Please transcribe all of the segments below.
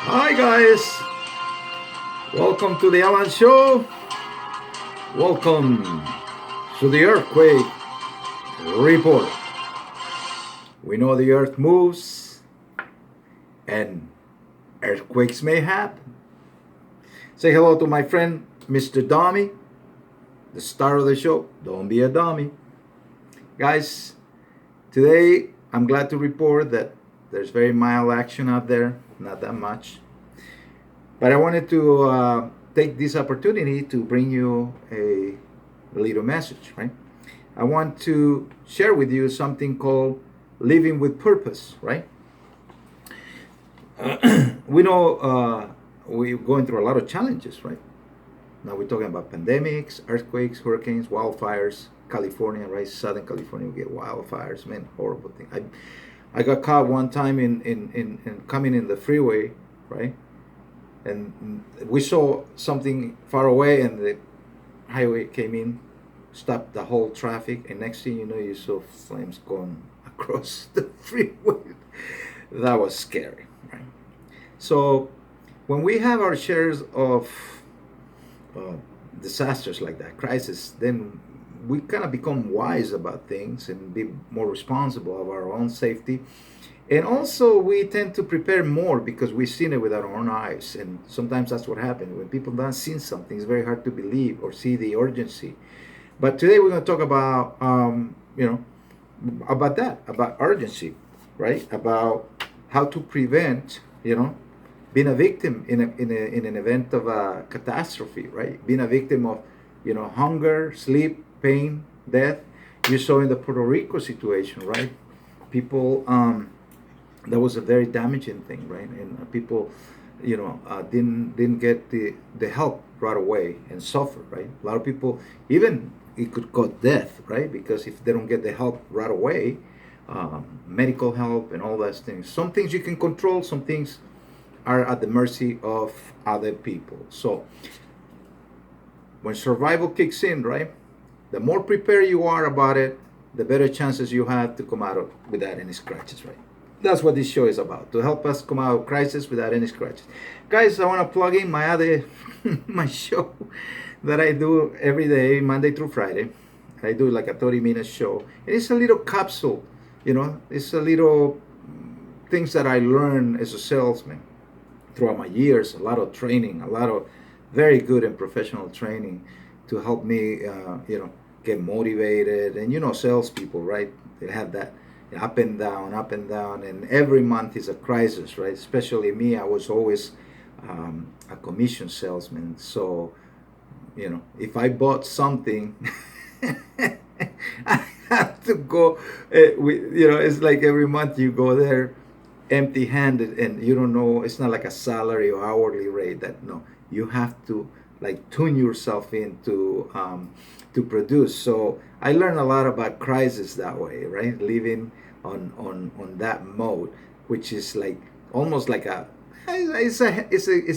Hi guys, welcome to the Alan Show. Welcome to the Earthquake Report. We know the Earth moves and earthquakes may happen. Say hello to my friend Mr. Dummy, the star of the show. Don't be a dummy. Guys, today I'm glad to report that there's very mild action out there, not that much. But I wanted to take this opportunity to bring you a little message, right? I want to share with you something called living with purpose, right? We know we're going through a lot of challenges, right? Now we're talking about pandemics, earthquakes, hurricanes, wildfires. California, right? Southern California, we get wildfires, man, horrible thing. I got caught one time in coming in the freeway, right? And we saw something far away, and the highway came in, stopped the whole traffic, and next thing you know, you saw flames going across the freeway. That was scary, right? So when we have our shares of uh, disasters like that, crisis, then we kind of become wise about things and be more responsible of our own safety. And also, we tend to prepare more because we've seen it with our own eyes. And sometimes that's what happens. When people don't see something, it's very hard to believe or see the urgency. But today we're going to talk about, about that, about urgency, right? About how to prevent, being a victim in an event of a catastrophe, right? Being a victim of, hunger, sleep, pain, death. You saw in the Puerto Rico situation, right? People, that was a very damaging thing, right? And people, didn't get the help right away and suffer, right? A lot of people, even it could cause death, right? Because if they don't get the help right away, medical help and all those things. Some things you can control, some things are at the mercy of other people. So when survival kicks in, right, the more prepared you are about it, the better chances you have to come out without any scratches, right? That's what this show is about, to help us come out of crisis without any scratches. Guys, I want to plug in my other my show that I do every day, Monday through Friday. I do like a 30-minute show. And it's a little capsule, it's a little things that I learned as a salesman throughout my years, a lot of training, a lot of very good and professional training to help me, get motivated. And salespeople, right? They have that up and down, and every month is a crisis, right? Especially me, I was always a commission salesman. So, if I bought something, I have to go. It's like every month you go there empty-handed, and you don't know. It's not like a salary or hourly rate. That no, you have to like tune yourself into to produce. So I learned a lot about crisis that way, right? Living on that mode, which is like almost like it's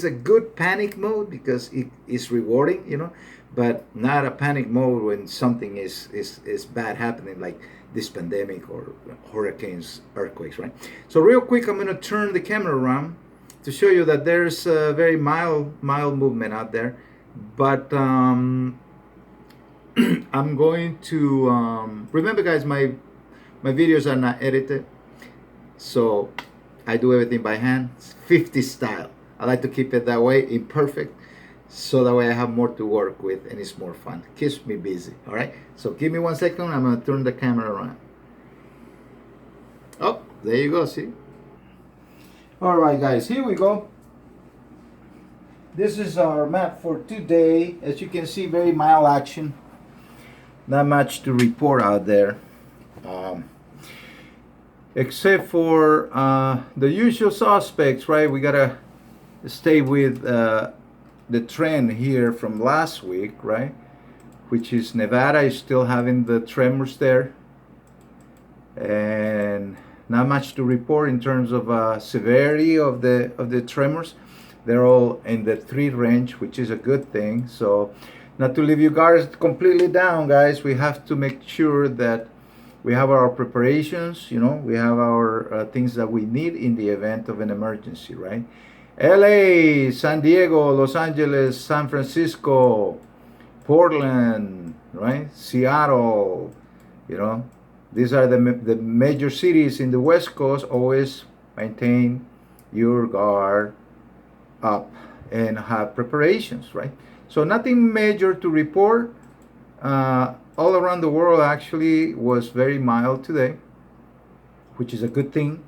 a good panic mode because it is rewarding, but not a panic mode when something is bad happening, like this pandemic or hurricanes, earthquakes, right? So real quick, I'm going to turn the camera around to show you that there's a very mild movement out there, but I'm going to remember, guys, my videos are not edited, so I do everything by hand, 50 style. I like to keep it that way, imperfect, so that way I have more to work with and it's more fun. Keeps me busy. All right. So give me 1 second. I'm gonna turn the camera around. Oh, there you go. See. All right, guys. Here we go. This is our map for today. As you can see, very mild action. Not much to report out there. Except for the usual suspects, right? We gotta stay with the trend here from last week, right? Which is Nevada is still having the tremors there, and not much to report in terms of severity of the tremors. They're all in the 3 range, which is a good thing. So, not to leave you guys completely down, guys. We have to make sure that we have our preparations. We have our things that we need in the event of an emergency, right? LA, San Diego, Los Angeles, San Francisco, Portland, right? Seattle, you know, these are the major cities in the West Coast. Always maintain your guard up and have preparations, right? So nothing major to report. All around the world actually was very mild today, which is a good thing,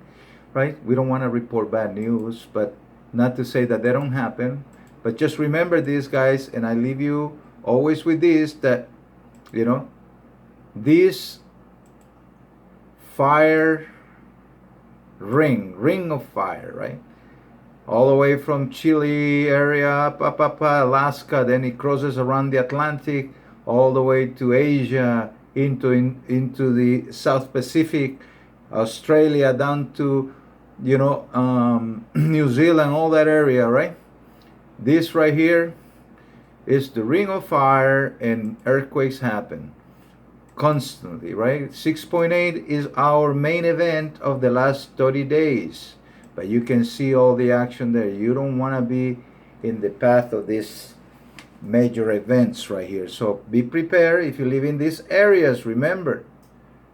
right? We don't want to report bad news, but not to say that they don't happen. But just remember this, guys, and I leave you always with this, that, you know, this fire ring of fire, right? All the way from Chile area, up, Alaska, then it crosses around the Atlantic, all the way to Asia, into the South Pacific, Australia, down to, you know, New Zealand, all that area, right? This right here is the ring of fire, and earthquakes happen constantly, right? 6.8 is our main event of the last 30 days. But you can see all the action there. You don't want to be in the path of these major events right here. So be prepared if you live in these areas. Remember,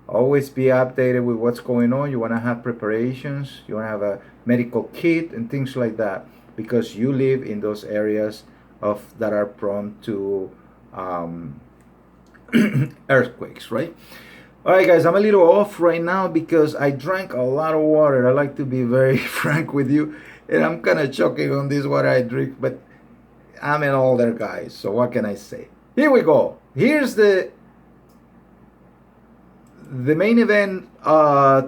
always be updated with what's going on. You want to have preparations. You want to have a medical kit and things like that, because you live in those areas that are prone to earthquakes, right? All right, guys, I'm a little off right now because I drank a lot of water. I like to be very frank with you, and I'm kind of choking on this water I drink, but I'm an older guy, so what can I say? Here we go. Here's the main event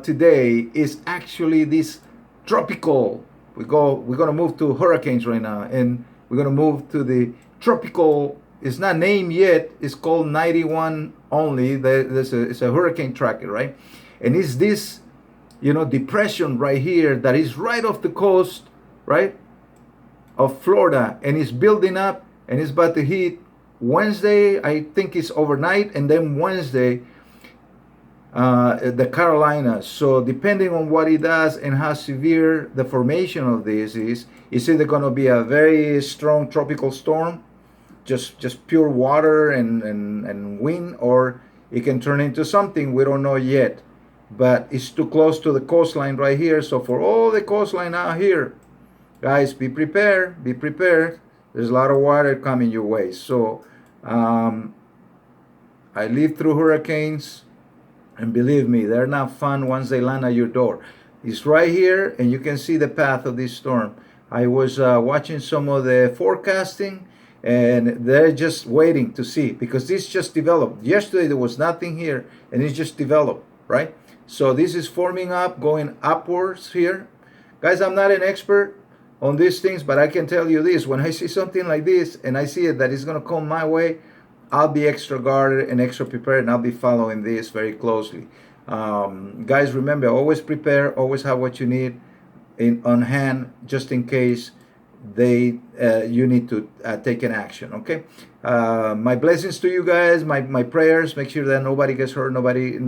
today is actually this tropical. We're gonna move to hurricanes right now, and we're gonna move to the tropical. It's not named yet. It's called 91 only. It's a hurricane tracker, right? And it's this, you know, depression right here that is right off the coast, right, of Florida, and it's building up, and it's about to hit Wednesday. I think it's overnight, and then Wednesday, the Carolinas. So depending on what it does and how severe the formation of this is, it's either going to be a very strong tropical storm, just pure water and wind, or it can turn into something we don't know yet. But it's too close to the coastline right here. So for all the coastline out here, guys, be prepared. There's a lot of water coming your way. So I lived through hurricanes, and believe me, they're not fun once they land at your door. It's right here, and you can see the path of this storm. I was watching some of the forecasting, and they're just waiting to see, because this just developed. Yesterday there was nothing here, and it just developed, right? So this is forming up, going upwards here. Guys, I'm not an expert on these things, but I can tell you this: when I see something like this and I see it that is going to come my way, I'll be extra guarded and extra prepared, and I'll be following this very closely. Guys, remember, always prepare, always have what you need on hand, just in case you need to take an action. Okay, my blessings to you guys, my prayers. Make sure that nobody gets hurt,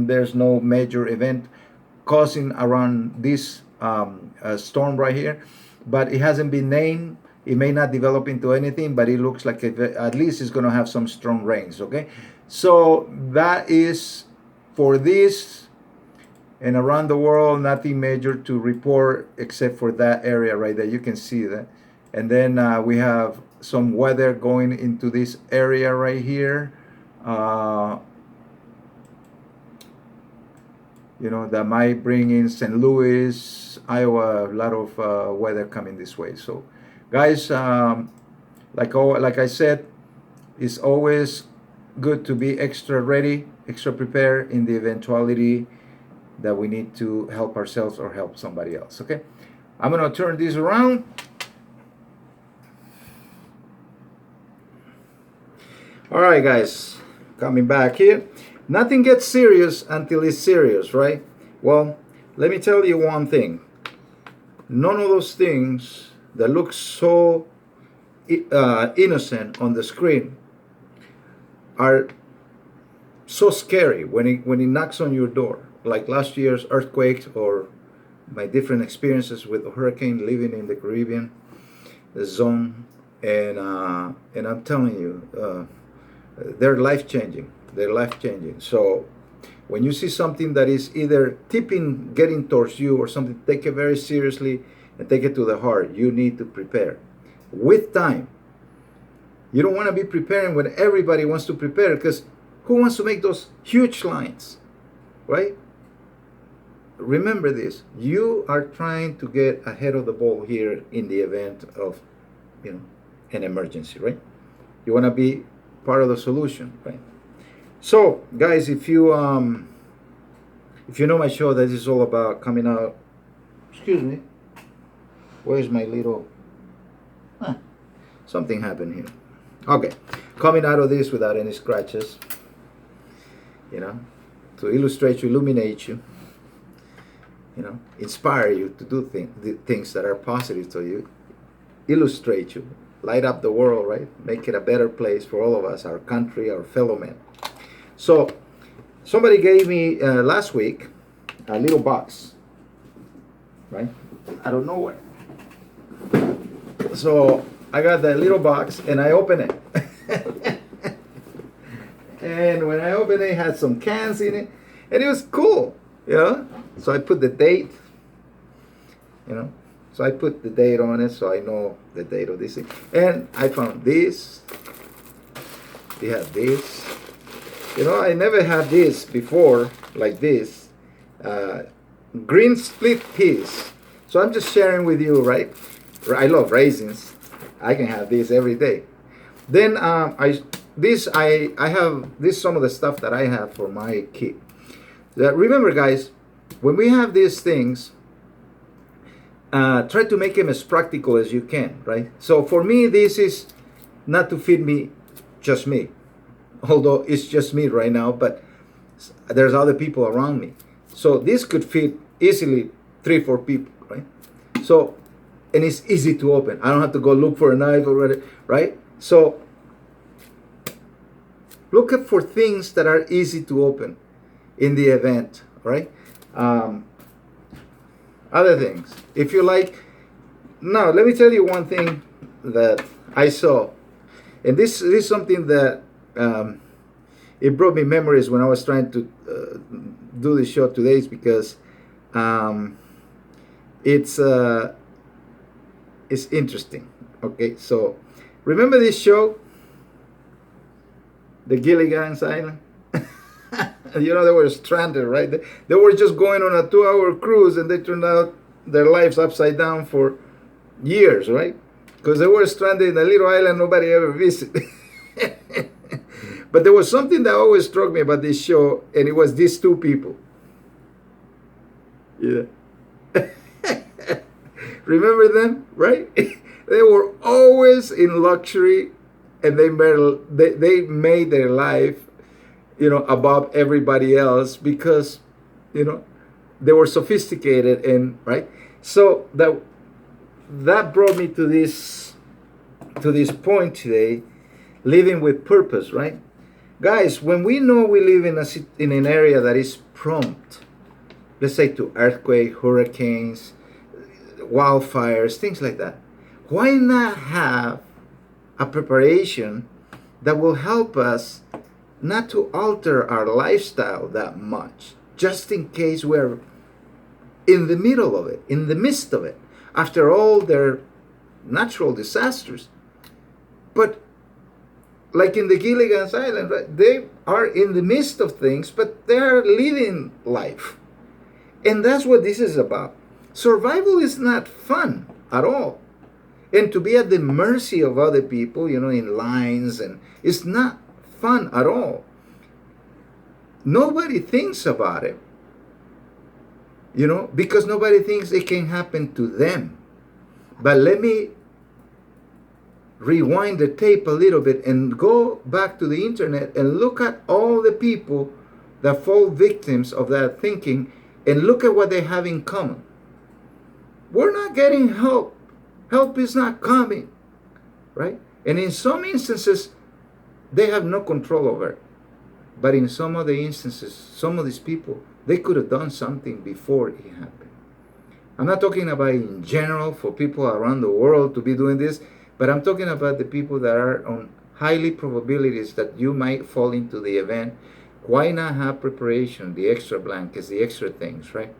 there's no major event causing around this storm right here, but it hasn't been named. It may not develop into anything, but it looks like at least it's going to have some strong rains. Okay, so that is for this. And around the world, nothing major to report except for that area right there. You can see that. And then we have some weather going into this area right here. You know, that might bring in St. Louis, Iowa, a lot of weather coming this way. So, guys, like I said, it's always good to be extra ready, extra prepared in the eventuality that we need to help ourselves or help somebody else. Okay, I'm going to turn this around. All right, guys, coming back here. Nothing gets serious until it's serious, right? Well, let me tell you one thing. None of those things that look so innocent on the screen are so scary when it knocks on your door, like last year's earthquakes or my different experiences with a hurricane living in the Caribbean. zone, and I'm telling you, they're life changing. They're life changing. So when you see something that is either tipping, getting towards you, or something, take it very seriously and take it to the heart. You need to prepare with time. You don't want to be preparing when everybody wants to prepare, because who wants to make those huge lines, right? Remember this: you are trying to get ahead of the ball here in the event of, an emergency, right? You want to be part of the solution, right? So, guys, if you know my show, that is all about coming out. Excuse me. Where's my little? Something happened here. Okay, coming out of this without any scratches. To illustrate you, illuminate you. Inspire you to do things that are positive to you. Illustrate you, light up the world, right? Make it a better place for all of us, our country, our fellow men. So, somebody gave me last week a little box, right? I don't know where. So I got that little box and I opened it. And when I opened it, it had some cans in it, and it was cool, So I put the date, So I put the date on it, so I know the date of this thing. And I found this. We have this. I never had this before, like this. Green split peas. So I'm just sharing with you, right? I love raisins. I can have this every day. Then I have this, some of the stuff that I have for my kid. Remember, guys, when we have these things, try to make them as practical as you can, right? So for me, this is not to feed me, just me. Although it's just me right now, but there's other people around me. So this could feed easily 3-4 people, right? So, and it's easy to open. I don't have to go look for a knife or whatever, right? So look for things that are easy to open in the event, right? Other things, if you like. Now, let me tell you one thing that I saw, and this is something that it brought me memories when I was trying to do the show today, because it's interesting. Okay, so remember this show, the Gilligan's Island? They were stranded, right? They were just going on a 2-hour cruise, and they turned out their lives upside down for years, right? Because they were stranded in a little island nobody ever visited. But there was something that always struck me about this show, and it was these two people. Yeah. Remember them, right? They were always in luxury, and they made their life, above everybody else, because, they were sophisticated, and right. So that brought me to this point today, living with purpose, right? Guys, when we know we live in an area that is prompt, let's say, to earthquake, hurricanes, wildfires, things like that, why not have a preparation that will help us not to alter our lifestyle that much, just in case we're in the middle of it, in the midst of it? After all, they're natural disasters. But like in the Gilligan's Island, right, they are in the midst of things, but they are living life. And that's what this is about. Survival is not fun at all. And to be at the mercy of other people, in lines, and it's not fun at all. Nobody thinks about it, because nobody thinks it can happen to them. But let me rewind the tape a little bit and go back to the internet and look at all the people that fall victims of that thinking, and look at what they have in common. We're not getting help. Help is not coming, right? And in some instances, they have no control over it. But in some other instances, some of these people, they could have done something before it happened. I'm not talking about in general for people around the world to be doing this, but I'm talking about the people that are on highly probabilities that you might fall into the event. Why not have preparation, the extra blankets, the extra things, right?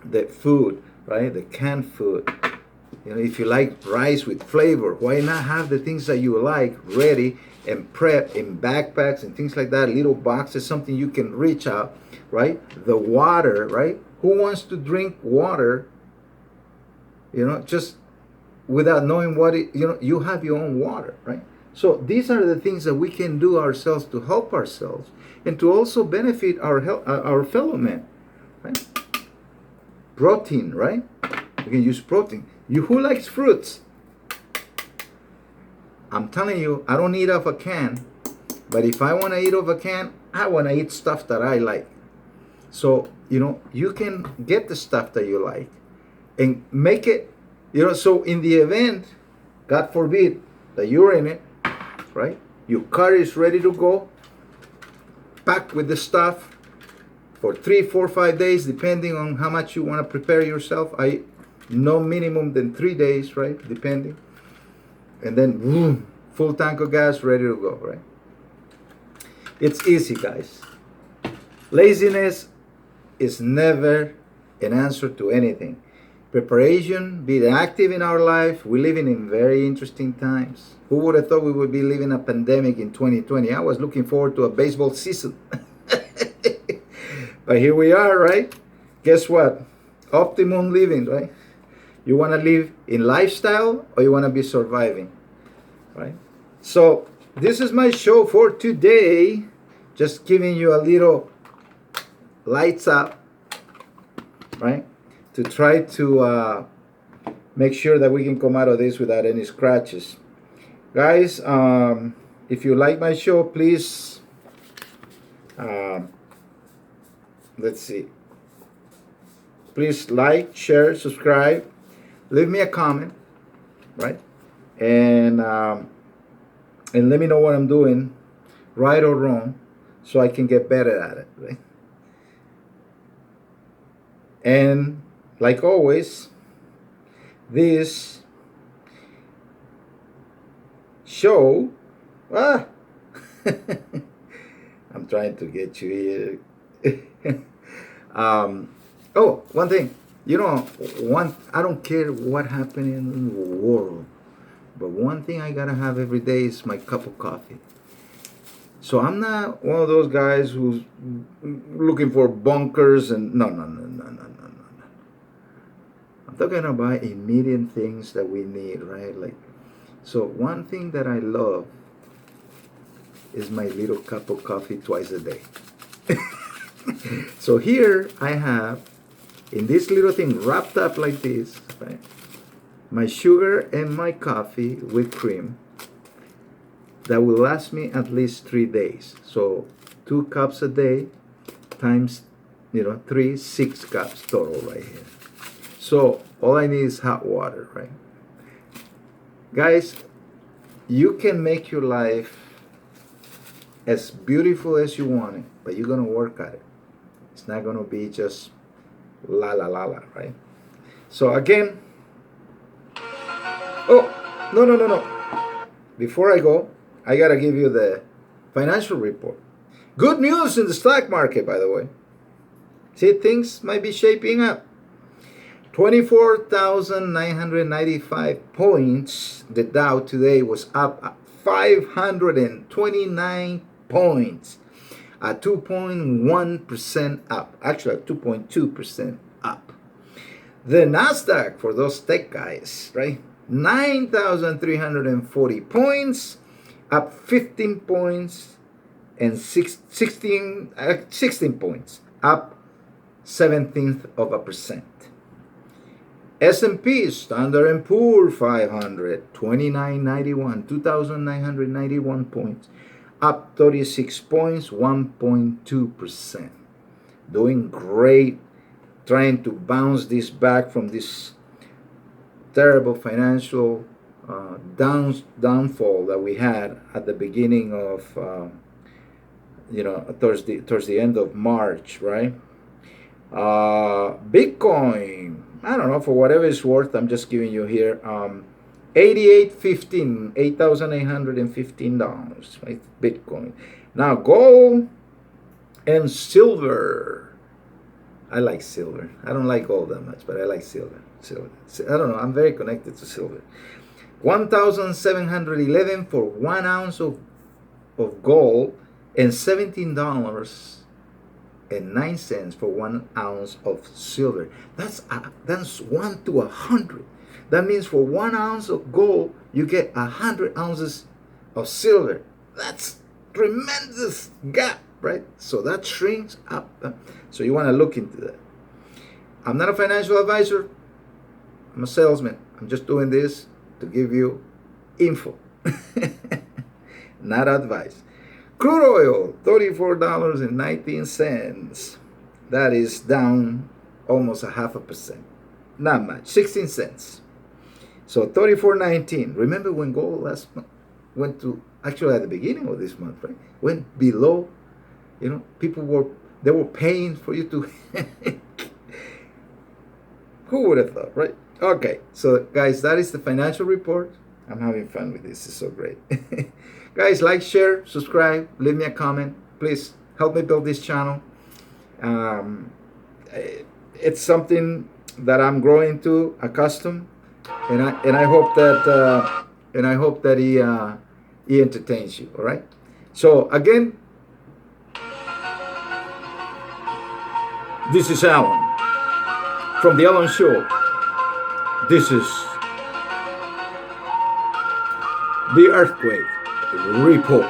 The food, right? The canned food. If you like rice with flavor, why not have the things that you like ready and prep in backpacks and things like that, little boxes, something you can reach out, right? The water, right? Who wants to drink water, just without knowing what it, you have your own water, right? So these are the things that we can do ourselves to help ourselves and to also benefit our fellow men, right? Protein, right? You can use protein. Who likes fruits? I'm telling you, I don't eat off a can, but if I want to eat off a can, I want to eat stuff that I like. So, you can get the stuff that you like and make it, so in the event, God forbid, that you're in it, right? Your car is ready to go, packed with the stuff for 3, 4, 5 days, depending on how much you want to prepare yourself. No minimum than 3 days, right? Depending. And then, boom, full tank of gas, ready to go, right? It's easy, guys. Laziness is never an answer to anything. Preparation, be active in our life. We're living in very interesting times. Who would have thought we would be living a pandemic in 2020? I was looking forward to a baseball season. But here we are, right? Guess what? Optimum living, right? You want to live in lifestyle or you want to be surviving, right? So this is my show for today. Just giving you a little lights up, right? To try to make sure that we can come out of this without any scratches. Guys, if you like my show, please, let's see. Please like, share, subscribe. Leave me a comment, right? And let me know what I'm doing, right or wrong, so I can get better at it, right? And like always, this show, I'm trying to get you here. One thing. I don't care what happened in the world, but one thing I gotta have every day is my cup of coffee. So I'm not one of those guys who's looking for bunkers and no. I'm talking about immediate things that we need, right? So one thing that I love is my little cup of coffee twice a day. So here I have, in this little thing wrapped up like this, right? My sugar and my coffee with cream that will last me at least 3 days. So 2 cups a day times, 3, 6 cups total right here. So all I need is hot water, right? Guys, you can make your life as beautiful as you want it, but you're going to work at it. It's not going to be just la, right? So again, no. Before I go, I got to give you the financial report. Good news in the stock market, by the way. See, things might be shaping up. 24,995 points. The Dow today was up 529 points. At 2.1% up. Actually, at 2.2% up. The NASDAQ, for those tech guys, right? 9,340 points. Up 15 points and 16 points. Up 0.17%. S&P, Standard & Poor 500, 2,991 points, up 36 points, 1.2%. Doing great, trying to bounce this back from this terrible financial downfall that we had at the beginning of, towards the end of March, right? Bitcoin, I don't know, for whatever it's worth, I'm just giving you here 88.15, $8,815, right? Bitcoin. Now gold and silver. I like silver. I don't like gold that much, but I like silver. Silver. I don't know. I'm very connected to silver. 1,711 for 1 ounce of gold, and $17.09 for 1 ounce of silver. That's 1 to 100. That means for 1 ounce of gold, you get 100 ounces of silver. That's tremendous gap, right? So that shrinks up. So you want to look into that. I'm not a financial advisor. I'm a salesman. I'm just doing this to give you info, not advice. Crude oil, $34.19. That is down almost 0.5%. Not much, 16 cents. So 34.19. Remember when gold last month went to, actually at the beginning of this month, right? Went below, people were paying for you to, who would have thought, right? Okay, so guys, that is the financial report. I'm having fun with this. It's so great. Guys, like, share, subscribe, leave me a comment. Please help me build this channel. It's something that I'm growing to accustomed, and I hope that he entertains you. All right. So again, this is Alan from the Alan Show. This is the earthquake report.